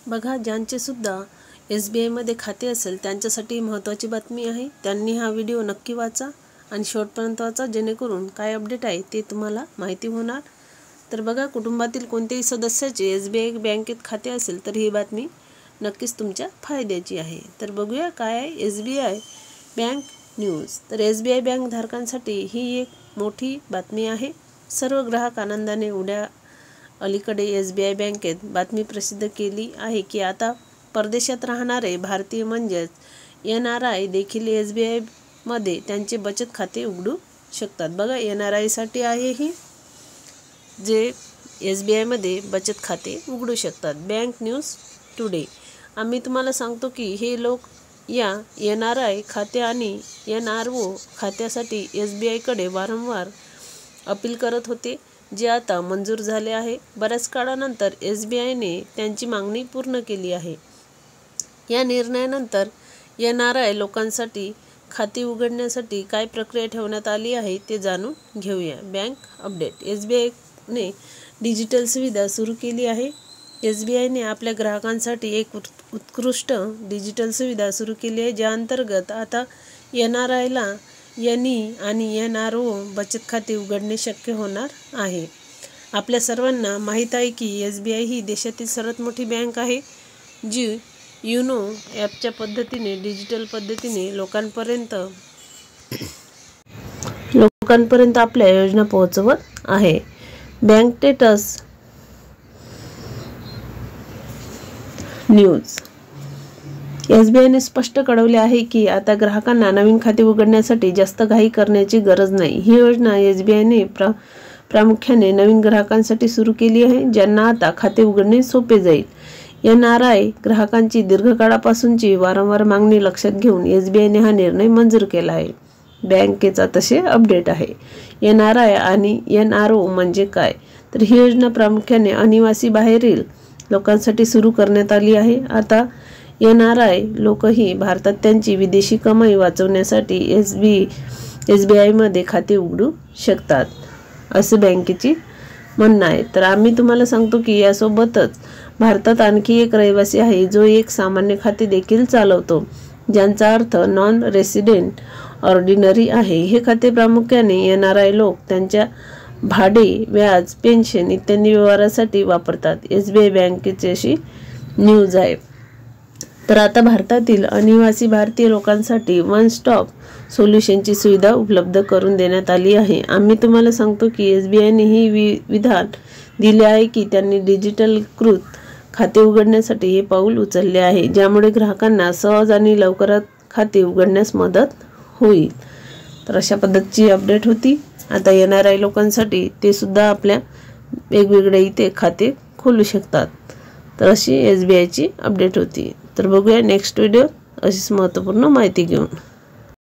बघा, ज्यांचे सुद्धा SBI मध्ये खाते असेल त्यांच्यासाठी महत्त्वाची बातमी आहे। त्यांनी हा व्हिडिओ नक्की वाचा आणि शेवटपर्यंत वाचा, जेणेकरून काय अपडेट आहे ते तुम्हाला माहिती होणार। तर बघा, कुटुंबातील कोणत्याही सदस्याचे SBI बँकेत खाते असेल तर ही बातमी नक्कीच तुमच्या फायद्याची आहे। तर बघूया काय आहे SBI बँक न्यूज। तर SBI बँक धारकांसाठी ही एक मोठी बातमी आहे। सर्व ग्राहक आनंदाने उड्या अलीकडे SBI बँकेत बातमी प्रसिद्ध केली आहे की आता परदेशात राहणारे भारतीय म्हणजेच NRI देखील SBI मध्ये त्यांचे बचत खाते उघडू शकतात। बघा, NRI साठी आहे ही, जे SBI मध्ये बचत खाते उघडू शकतात। बँक न्यूज टुडे आम्ही तुम्हाला सांगतो की हे लोक या NRI खाते आणि NRO खात्यासाठी SBI कडे वारंवार अपील करत होते, जे आता मंजूर झाले आहे। बऱ्याच काळानंतर SBI ने त्यांची मागणी पूर्ण केली आहे। या निर्णयानंतर NRI लोकांसाठी खाती उघडण्यासाठी काय प्रक्रिया ठेवण्यात आली आहे ते जाणून घेऊया। Bank update. SBI ने डिजिटल सुविधा सुरू केली आहे। SBI ने आपल्या ग्राहकांसाठी एक उत्कृष्ट डिजिटल सुविधा सुरू केली आहे, ज्या अंतर्गत आता NRI ला NE आणि NRO बचत खाते उघडणे शक्य होणार आहे। आपल्या सर्वांना माहीत आहे की SBI ही देशातील सर्वात मोठी बँक आहे, जी युनो ॲपच्या पद्धतीने डिजिटल पद्धतीने लोकांपर्यंत आपल्या योजना पोहोचवत आहे। Bank status news. SBI ने स्पष्ट कळवले आहे की आता ग्राहकांना नवीन खाते उघडण्यासाठी जास्त घाई करण्याची गरज नाही। ही योजना SBI ने प्रामुख्याने नवीन ग्राहकांसाठी सुरू केली आहे, ज्यांना आता खाते उघडणे सोपे जाईल। NRI ग्राहकांची दीर्घकाळापासूनची वारंवार मागणी लक्षात घेऊन SBI ने हा निर्णय मंजूर केला आहे। बँकेचा तसे अपडेट आहे। NRI आणि NRO म्हणजे काय? तर ही योजना प्रामुख्याने अनिवासी बाहेरील लोकांसाठी सुरू करण्यात आली आहे। आता NRI लोकही भारतात त्यांची विदेशी कमाई वाचवण्यासाठी SBI मध्ये खाते उघडू शकतात, असे बँकेचे म्हणणं आहे। तर आम्ही तुम्हाला सांगतो की यासोबतच भारतात आणखी एक रहिवासी आहे, जो एक सामान्य खाते देखील चालवतो, ज्याचा अर्थ नॉन रेसिडेंट ऑर्डिनरी आहे। हे खाते प्रामुख्याने NRI लोक त्यांच्या भाडे, व्याज, पेन्शन इत्यादी व्यवहारासाठी वापरतात। SBI बँकेची अशी न्यूज आहे। तर आता भारतातील अनिवासी भारतीय लोकांसाठी वन स्टॉप सोल्युशनची सुविधा उपलब्ध करून देण्यात आली आहे। आम्ही तुम्हाला सांगतो की SBI ने ही विधान दिले आहे की त्यांनी डिजिटलीकृत खाते उघडण्यासाठी हे पाऊल उचलले आहे, ज्यामुळे ग्राहकांना सहज आणि लवकरात खाते उघडण्यास मदत होईल। तर अशा पद्धतीची अपडेट होती। आता NRI लोकांसाठी ते सुद्धा आपल्या वेगवेगळ्या इथे खाते खोलू शकतात। तर अशी SBI ची अपडेट होती। तर बघूया नेक्स्ट व्हिडिओ अशीच महत्त्वपूर्ण माहिती घेऊन।